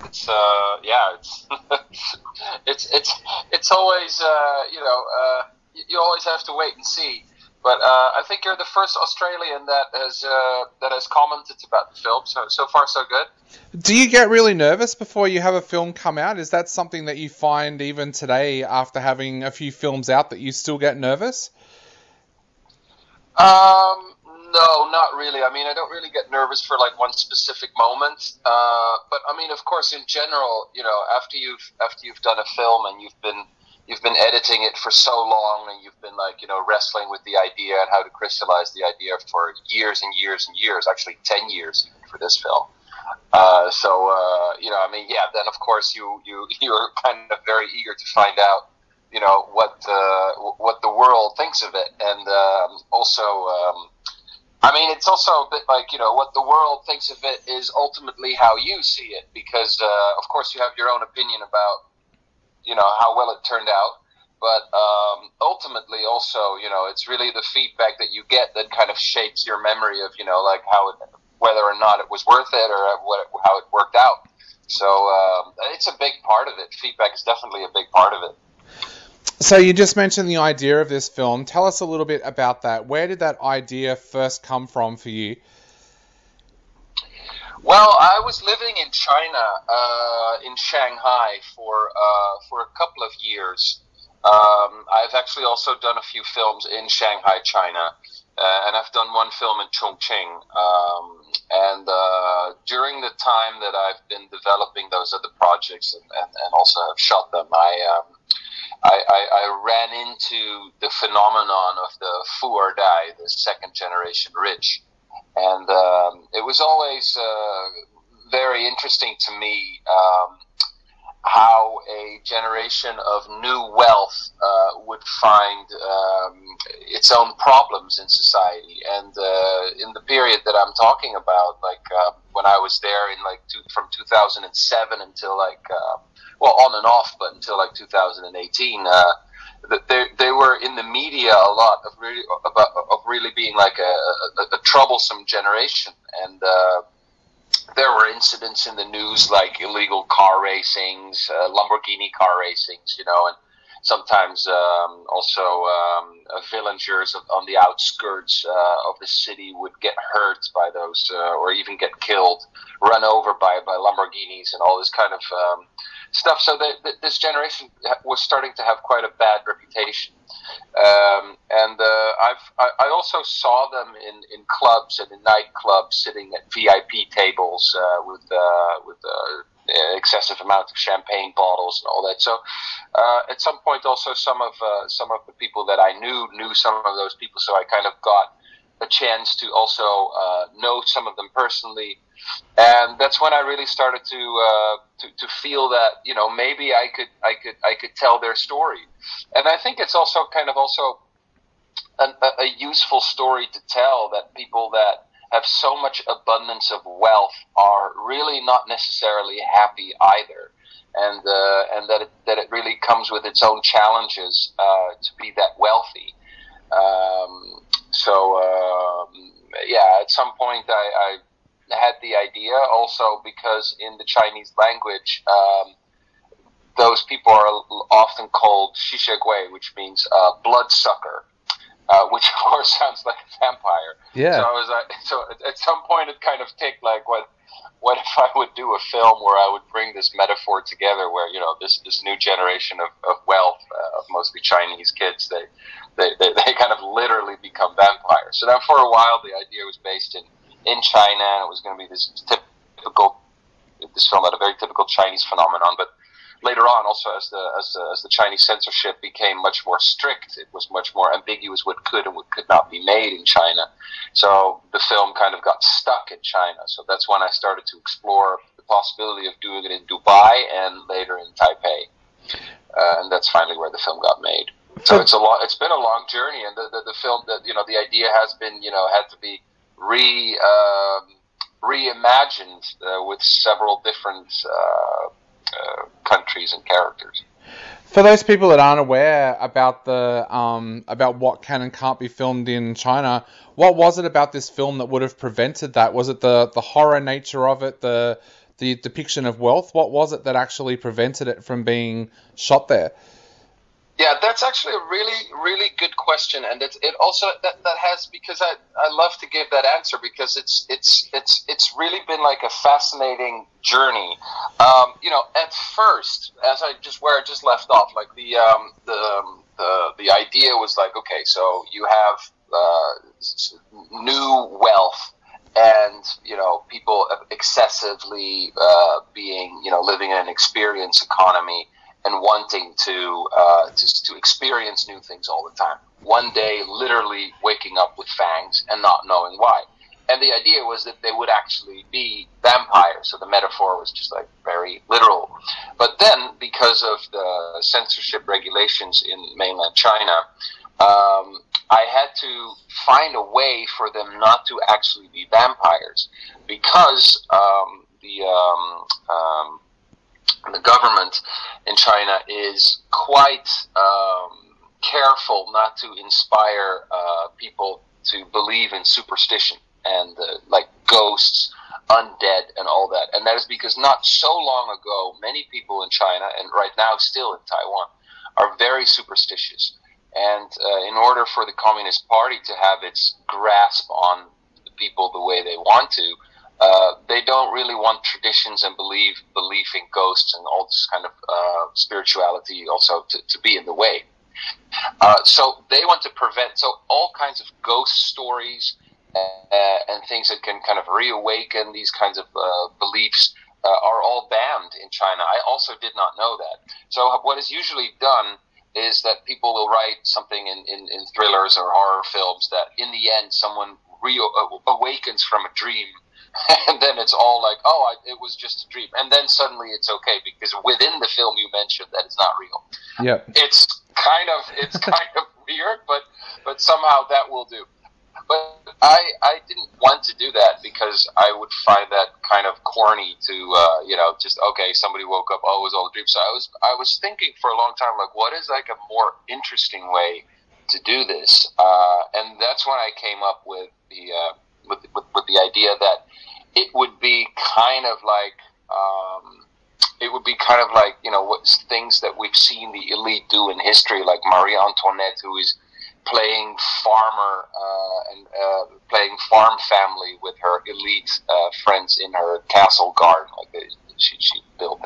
It's yeah, it's always you always have to wait and see. But I think you're the first Australian that has commented about the film. So far so good. Do you get really nervous before you have a film come out? Is that something that you find even today, after having a few films out, that you still get nervous? No, not really. I mean, I don't really get nervous for like one specific moment. But I mean, of course, in general, after you've done a film and you've been editing it for so long, and you've been like, wrestling with the idea and how to crystallize the idea for years and years and years, actually 10 years even for this film. I mean, yeah, then of course you're kind of very eager to find out, what the world thinks of it. And, I mean, it's also a bit like, what the world thinks of it is ultimately how you see it, because, of course you have your own opinion about, how well it turned out. But ultimately, also, it's really the feedback that you get that kind of shapes your memory of, like whether or not it was worth it, or how it worked out. So it's a big part of it. Feedback is definitely a big part of it. So you just mentioned the idea of this film. Tell us a little bit about that. Where did that idea first come from for you? Well, I was living in China, in Shanghai, for a couple of years. I've actually also done a few films in Shanghai, China, and I've done one film in Chongqing. During the time that I've been developing those other projects and also have shot them, I ran into the phenomenon of the fu or die, the second generation rich. And it was always very interesting to me how a generation of new wealth would find its own problems in society. And in the period that I'm talking about, like when I was there in from 2007 until on and off, but until 2018, they were in the media a lot of really being like a troublesome generation. And there were incidents in the news like illegal car racings, Lamborghini car racings, and sometimes also villagers on the outskirts of the city would get hurt by those, or even get killed, run over by Lamborghinis and all this kind of stuff. So this generation was starting to have quite a bad reputation. I also saw them in clubs and in nightclubs, sitting at VIP tables with excessive amount of champagne bottles and all that. So at some point, also some of the people that I knew some of those people. So I kind of got a chance to also know some of them personally. And that's when I really started to feel that maybe I could tell their story. And I think it's also kind of also a useful story to tell, that people that have so much abundance of wealth are really not necessarily happy either, and that it really comes with its own challenges to be that wealthy. At some point I had the idea, also because in the Chinese language, those people are often called shishegui, which means bloodsucker, which of course sounds like a vampire. Yeah. So I was at some point it kind of ticked, like, what if I would do a film where I would bring this metaphor together, where this new generation of wealth, of mostly Chinese kids, they kind of literally become vampires. So then for a while the idea was based in China, and it was going to be this film had a very typical Chinese phenomenon. But later on, also as the Chinese censorship became much more strict, it was much more ambiguous what could and what could not be made in China. So the film kind of got stuck in China. So that's when I started to explore the possibility of doing it in Dubai and later in Taipei. And that's finally where the film got made. So it's been a long journey, and the film, that the idea has been had to be reimagined with several different countries and characters. For those people that aren't aware about about what can and can't be filmed in China, what was it about this film that would have prevented that? Was it the horror nature of it, the the depiction of wealth? What was it that actually prevented it from being shot there? Yeah, that's actually a really, really good question, and it also that has, because I love to give that answer, because it's really been like a fascinating journey. At first, where I just left off, like the idea was like, okay, so you have new wealth, and people excessively being living in an experience economy, and wanting to experience new things all the time. One day, literally waking up with fangs and not knowing why. And the idea was that they would actually be vampires. So the metaphor was just like very literal. But then, because of the censorship regulations in mainland China, I had to find a way for them not to actually be vampires, because the government in China is quite careful not to inspire people to believe in superstition and like ghosts, undead, and all that. And that is because not so long ago, many people in China, and right now still in Taiwan, are very superstitious. And in order for the Communist Party to have its grasp on the people the way they want to, they don't really want traditions and belief in ghosts and all this kind of spirituality also to be in the way. So they want to prevent, so all kinds of ghost stories and things that can kind of reawaken these kinds of beliefs are all banned in China. I also did not know that. So what is usually done is that people will write something in thrillers or horror films that in the end someone awakens from a dream. And then it's all like, it was just a dream. And then suddenly it's okay, because within the film you mentioned that it's not real. Yeah. It's kind of weird, but somehow that will do. But I didn't want to do that, because I would find that kind of corny to, just, okay, somebody woke up, it was all a dream. So I was thinking for a long time, like, what is like a more interesting way to do this? And that's when I came up with the idea that it would be kind of like what things that we've seen the elite do in history, like Marie Antoinette, who is playing farmer and playing farm family with her elite friends in her castle garden. Like she built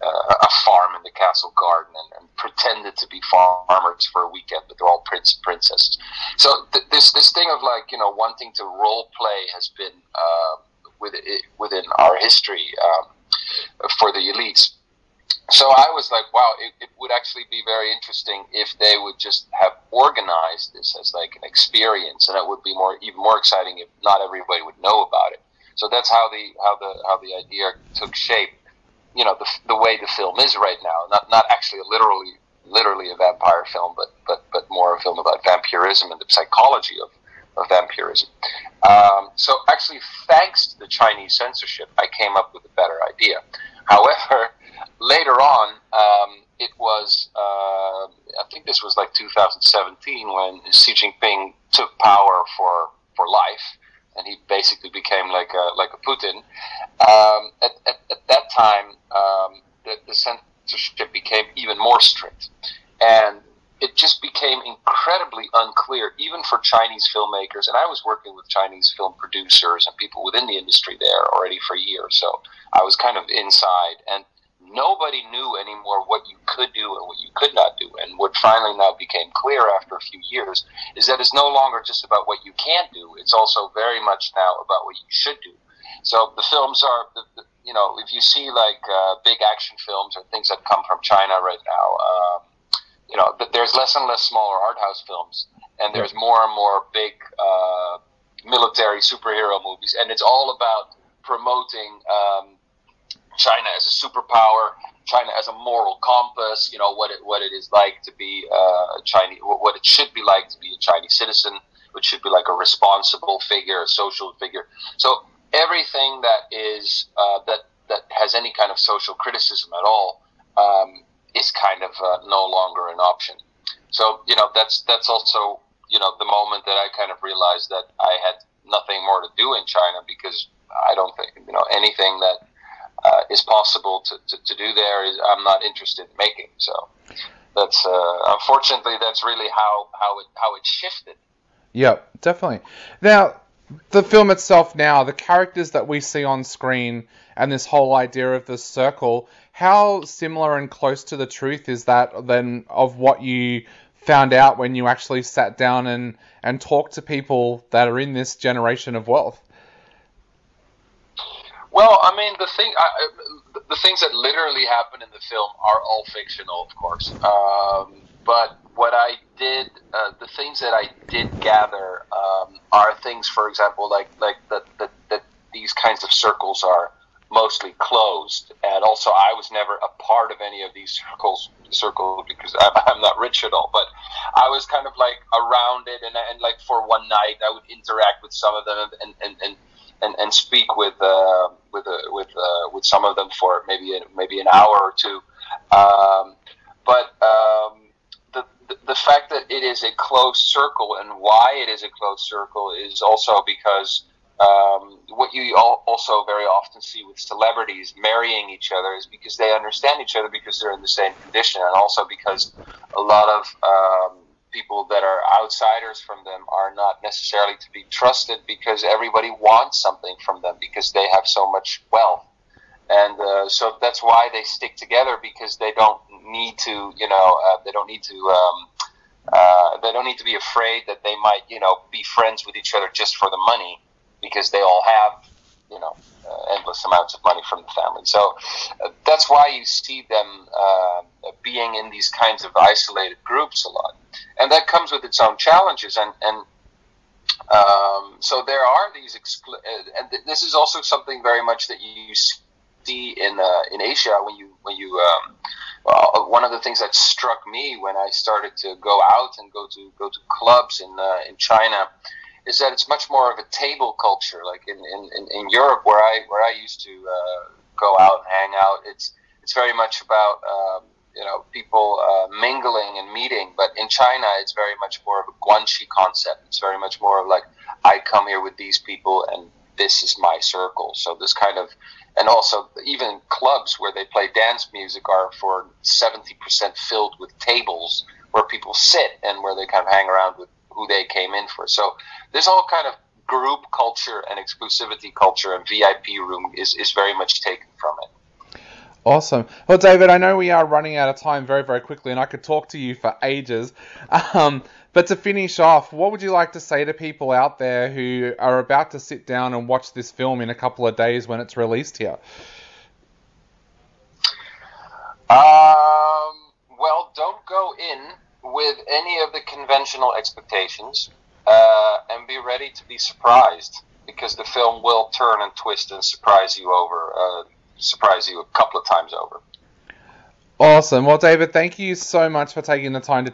a farm in the castle garden and pretended to be farmers for a weekend, but they're all princesses. So this thing of wanting to role play has been within our history for the elites. So I was like, wow, it would actually be very interesting if they would just have organized this as like an experience, and it would be even more exciting if not everybody would know about it. So that's how the idea took shape. The way the film is right now, not actually literally a vampire film, but more a film about vampirism and the psychology of vampirism. So actually, thanks to the Chinese censorship, I came up with a better idea. However, later on, it was, I think this was like 2017, when Xi Jinping took power for life, and he basically became like a Putin. At that time, the censorship became even more strict, and it just became incredibly unclear, even for Chinese filmmakers. And I was working with Chinese film producers and people within the industry there already for years, so I was kind of inside, and nobody knew anymore what you could do and what you could not do. And what finally now became clear after a few years is that it's no longer just about what you can do. It's also very much now about what you should do. So the films are, if you see like big action films or things that come from China right now, there's less and less smaller art house films, and there's more and more big military superhero movies, and it's all about promoting China as a superpower, China as a moral compass, what it is like to be a Chinese, what it should be like to be a Chinese citizen, which should be like a responsible figure, a social figure. So everything that is that has any kind of social criticism at all is kind of no longer an option. So that's also the moment that I kind of realized that I had nothing more to do in China, because I don't think anything that is possible to do there, I'm not interested in making. So that's unfortunately that's really how it shifted. Yep, definitely. Now, the film itself now, the characters that we see on screen and this whole idea of the circle, how similar and close to the truth is that then of what you found out when you actually sat down and talked to people that are in this generation of wealth? Well, I mean, the things that literally happen in the film are all fictional, of course. But what I did, the things that I did gather are things, for example, like that these kinds of circles are mostly closed, and also I was never a part of any of these circles because I'm not rich at all. But I was kind of like around it, and like for one night I would interact with some of them and speak with some of them for maybe an hour or two. But the fact that it is a closed circle, and why it is a closed circle, is also because what you also very often see with celebrities marrying each other is because they understand each other because they're in the same condition, and also because a lot of people that are outsiders from them are not necessarily to be trusted because everybody wants something from them because they have so much wealth. And so that's why they stick together, because they don't need to, they don't need to be afraid that they might, be friends with each other just for the money, because they all have, endless amounts of money from the family. So that's why you see them being in these kinds of isolated groups a lot. And that comes with its own challenges. And so there are these, and this is also something very much that you see in Asia one of the things that struck me when I started to go out and go to clubs in China is that it's much more of a table culture. Like in Europe, where I used to go out and hang out, it's very much about people mingling and meeting. But in China, it's very much more of a guanxi concept. It's very much more of like, I come here with these people and this is my circle. So this kind of, and also even clubs where they play dance music are for 70% filled with tables where people sit and where they kind of hang around with who they came in for. So there's all kind of group culture and exclusivity culture, and VIP room is very much taken from it. Awesome. Well, David, I know we are running out of time very, very quickly, and I could talk to you for ages. But to finish off, what would you like to say to people out there who are about to sit down and watch this film in a couple of days when it's released here? Well, don't go in with any of the conventional expectations, and be ready to be surprised, because the film will turn and twist and surprise you a couple of times over. Awesome. Well, David, thank you so much for taking the time to